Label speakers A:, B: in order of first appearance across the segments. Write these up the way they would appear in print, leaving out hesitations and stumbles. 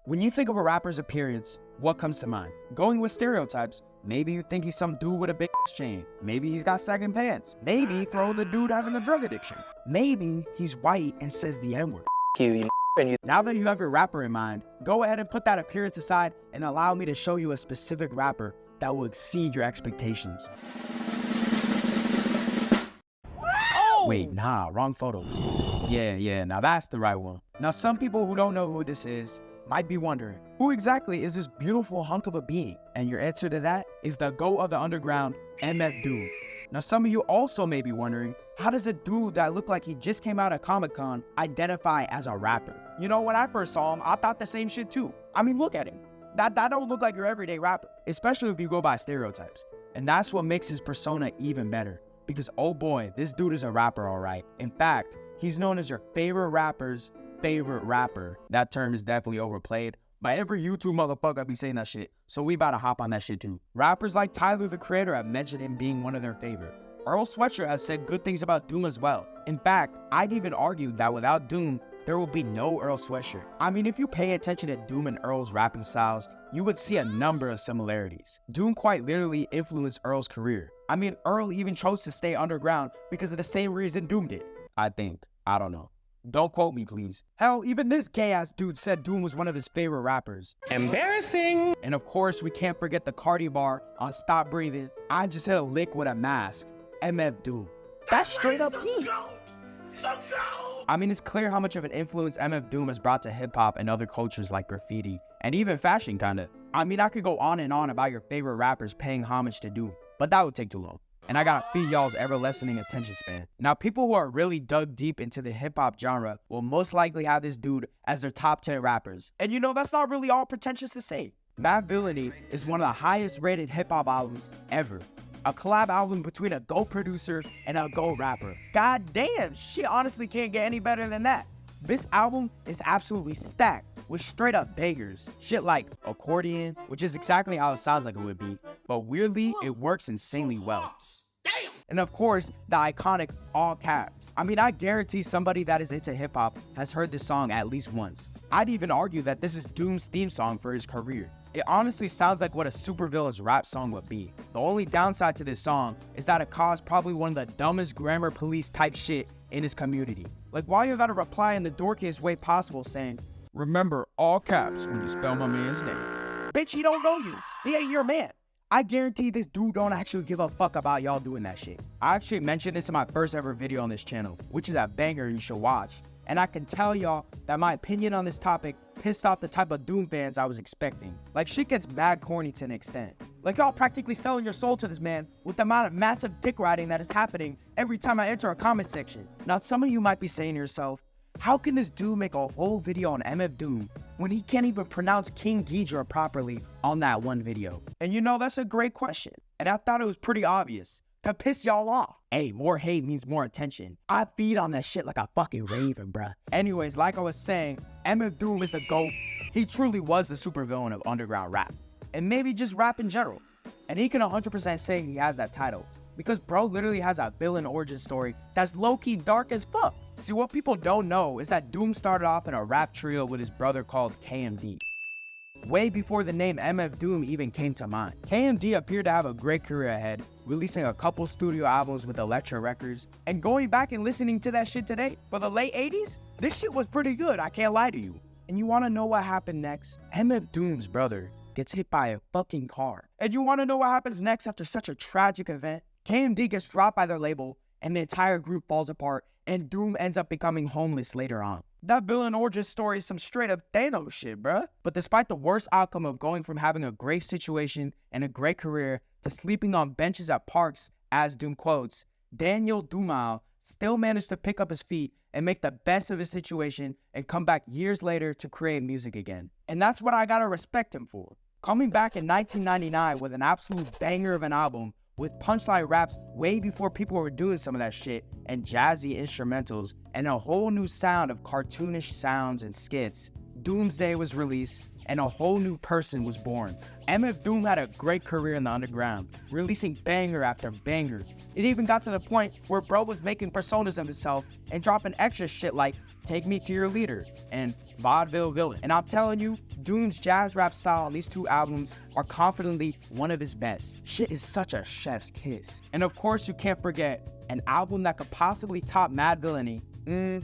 A: When you think of a rapper's appearance, what comes to mind? Going with stereotypes, maybe you think he's some dude with a big chain. Maybe he's got sagging pants. Maybe throw the dude having a drug addiction. Maybe he's white and says the N-word. Now that you have your rapper in mind, go ahead and put that appearance aside and allow me to show you a specific rapper that will exceed your expectations. Oh! Wait, nah, wrong photo. Yeah, now that's the right one. Now some people who don't know who this is might be wondering, who exactly is this beautiful hunk of a being? And your answer to that is the GOAT of the underground, MF Doom. Now some of you also may be wondering, how does a dude that looked like he just came out of Comic-Con identify as a rapper? You know, when I first saw him, I thought the same shit too. I mean, look at him. That don't look like your everyday rapper, especially if you go by stereotypes. And that's what makes his persona even better. Because oh boy, this dude is a rapper, alright. In fact, he's known as your favorite rapper's favorite rapper. That term is definitely overplayed. By every YouTube motherfucker be saying that shit, so we about to hop on that shit too. Rappers like Tyler, the Creator, have mentioned him being one of their favorite. Earl Sweatshirt has said good things about Doom as well. In fact, I'd even argue that without Doom, there will be no Earl Sweatshirt. I mean, if you pay attention to Doom and Earl's rapping styles, you would see a number of similarities. Doom quite literally influenced Earl's career. I mean, Earl even chose to stay underground because of the same reason Doom did. I think. I don't know. Don't quote me, please. Hell, even this gay-ass dude said Doom was one of his favorite rappers.
B: Embarrassing!
A: And of course, we can't forget the Cardi bar on Stop Breathing. I just hit a lick with a mask. MF Doom. That's straight up heat. I mean, it's clear how much of an influence MF Doom has brought to hip-hop and other cultures like graffiti, and even fashion, kinda. I mean, I could go on and on about your favorite rappers paying homage to Doom, but that would take too long. And I gotta feed y'all's ever-lessening attention span. Now, people who are really dug deep into the hip-hop genre will most likely have this dude as their top 10 rappers. And you know, that's not really all pretentious to say. Madvillainy is one of the highest-rated hip-hop albums ever. A collab album between a GOAT producer and a GOAT rapper. God damn, shit honestly can't get any better than that. This album is absolutely stacked with straight up bangers. Shit like Accordion, which is exactly how it sounds like it would be, but weirdly, it works insanely well.
B: Damn!
A: And of course, the iconic All Caps. I mean, I guarantee somebody that is into hip hop has heard this song at least once. I'd even argue that this is Doom's theme song for his career. It honestly sounds like what a supervillain's rap song would be. The only downside to this song is that it caused probably one of the dumbest grammar police type shit in his community. Like, why you gotta reply in the dorkiest way possible saying, remember all caps when you spell my man's name. Bitch, he don't know you. He ain't your man. I guarantee this dude don't actually give a fuck about y'all doing that shit. I actually mentioned this in my first ever video on this channel, which is a banger you should watch. And I can tell y'all that my opinion on this topic pissed off the type of Doom fans I was expecting. Like, shit gets mad corny to an extent. Like, y'all practically selling your soul to this man with the amount of massive dick riding that is happening every time I enter a comment section. Now, some of you might be saying to yourself, how can this dude make a whole video on MF Doom when he can't even pronounce King Ghidorah properly on that one video? And you know, that's a great question. And I thought it was pretty obvious. To piss y'all off. Hey, more hate means more attention. I feed on that shit like a fucking raven, bruh. Anyways, like I was saying, MF Doom is the GOAT. He truly was the supervillain of underground rap. And maybe just rap in general. And he can 100% say he has that title. Because bro literally has a villain origin story that's low-key dark as fuck. See, what people don't know is that Doom started off in a rap trio with his brother called KMD. Way before the name MF Doom even came to mind. KMD appeared to have a great career ahead, releasing a couple studio albums with Elektra Records, and going back and listening to that shit today, for the late 80s, this shit was pretty good, I can't lie to you. And you wanna know what happened next? MF Doom's brother gets hit by a fucking car. And you wanna know what happens next after such a tragic event? KMD gets dropped by their label, and the entire group falls apart, and Doom ends up becoming homeless later on. That villain origin story is some straight up Thanos shit, bruh. But despite the worst outcome of going from having a great situation and a great career to sleeping on benches at parks, as Doom quotes, Daniel Dumile still managed to pick up his feet and make the best of his situation and come back years later to create music again. And that's what I gotta respect him for. Coming back in 1999 with an absolute banger of an album with punchline raps way before people were doing some of that shit, and jazzy instrumentals, and a whole new sound of cartoonish sounds and skits, Doomsday was released, and a whole new person was born. MF Doom had a great career in the underground, releasing banger after banger. It even got to the point where bro was making personas of himself and dropping extra shit like Take Me to Your Leader, and Vaudeville Villain. And I'm telling you, Doom's jazz rap style on these two albums are confidently one of his best. Shit is such a chef's kiss. And of course, you can't forget an album that could possibly top Madvillainy,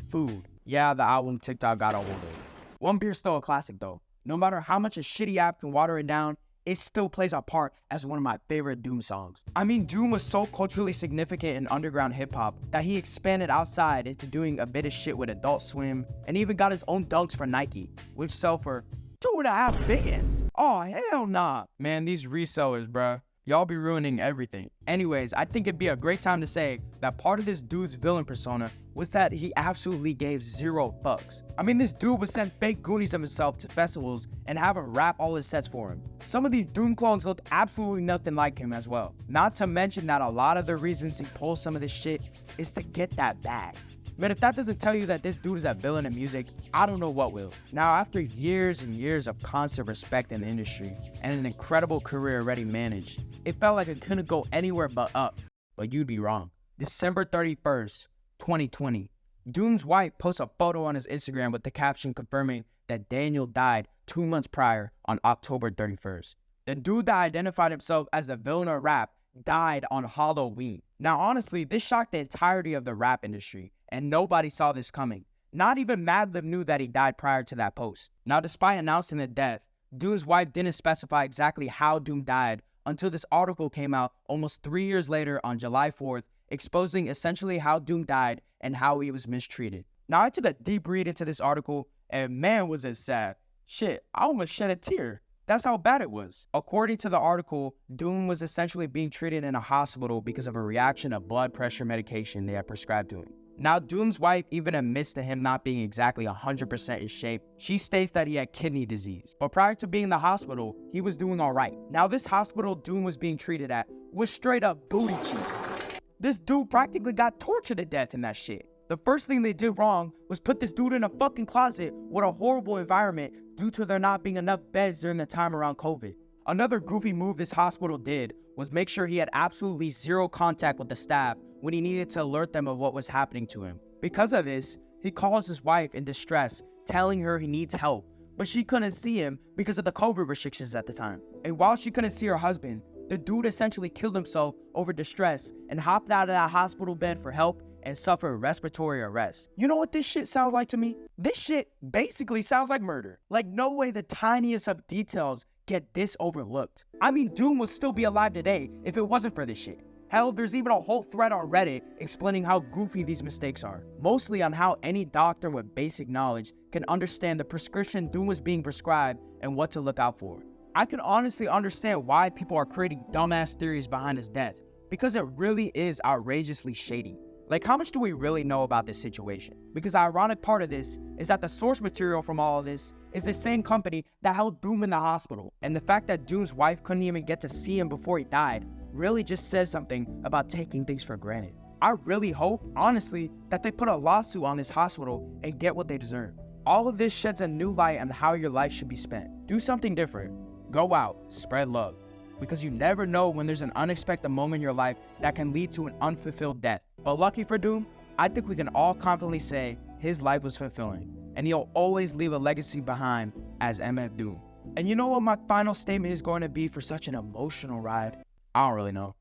A: Food. Yeah, the album TikTok got a hold of. One Beer's still a classic though. No matter how much a shitty app can water it down, it still plays a part as one of my favorite Doom songs. I mean, Doom was so culturally significant in underground hip-hop that he expanded outside into doing a bit of shit with Adult Swim, and even got his own dunks for Nike, which sell for $2.5 billion. Oh, hell nah. Man, these resellers, bruh. Y'all be ruining everything. Anyways, I think it'd be a great time to say that part of this dude's villain persona was that he absolutely gave zero fucks. I mean, this dude would send fake goonies of himself to festivals and have him rap all his sets for him. Some of these Doom clones looked absolutely nothing like him as well. Not to mention that a lot of the reasons he pulls some of this shit is to get that bag. Man, if that doesn't tell you that this dude is a villain in music, I don't know what will. Now, after years and years of constant respect in the industry and an incredible career already managed, it felt like it couldn't go anywhere but up. But you'd be wrong. December 31st, 2020, Doom's wife posts a photo on his Instagram with the caption confirming that Daniel died 2 months prior on October 31st. The dude that identified himself as the villain of rap died on Halloween. Now, honestly, this shocked the entirety of the rap industry, and nobody saw this coming. Not even Madlib knew that he died prior to that post. Now, despite announcing the death, Doom's wife didn't specify exactly how Doom died until this article came out almost 3 years later on July 4th, exposing essentially how Doom died and how he was mistreated. Now, I took a deep read into this article, and man, was it sad. Shit, I almost shed a tear. That's how bad it was. According to the article, Doom was essentially being treated in a hospital because of a reaction to blood pressure medication they had prescribed to him. Now, Doom's wife even admits to him not being exactly 100% in shape. She states that he had kidney disease. But prior to being in the hospital, he was doing alright. Now, this hospital Doom was being treated at was straight up booty cheeks. This dude practically got tortured to death in that shit. The first thing they did wrong was put this dude in a fucking closet with a horrible environment due to there not being enough beds during the time around COVID. Another goofy move this hospital did was make sure he had absolutely zero contact with the staff when he needed to alert them of what was happening to him. Because of this, he calls his wife in distress, telling her he needs help, but she couldn't see him because of the COVID restrictions at the time. And while she couldn't see her husband, the dude essentially killed himself over distress and hopped out of that hospital bed for help and suffered respiratory arrest. You know what this shit sounds like to me? This shit basically sounds like murder. Like, no way the tiniest of details get this overlooked. I mean, Doom would still be alive today if it wasn't for this shit. Hell, there's even a whole thread on Reddit explaining how goofy these mistakes are. Mostly on how any doctor with basic knowledge can understand the prescription Doom was being prescribed and what to look out for. I can honestly understand why people are creating dumbass theories behind his death, because it really is outrageously shady. Like, how much do we really know about this situation? Because the ironic part of this is that the source material from all of this is the same company that held Doom in the hospital. And the fact that Doom's wife couldn't even get to see him before he died really just says something about taking things for granted. I really hope, honestly, that they put a lawsuit on this hospital and get what they deserve. All of this sheds a new light on how your life should be spent. Do something different. Go out, spread love. Because you never know when there's an unexpected moment in your life that can lead to an unfulfilled death. But lucky for Doom, I think we can all confidently say his life was fulfilling, and he'll always leave a legacy behind as MF Doom. And you know what my final statement is going to be for such an emotional ride? I don't really know.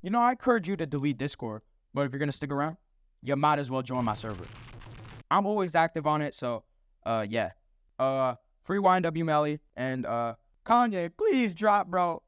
A: You know, I encourage you to delete Discord, but if you're going to stick around, you might as well join my server. I'm always active on it, so, yeah. Free YNW Melly, and, Kanye, please drop, bro.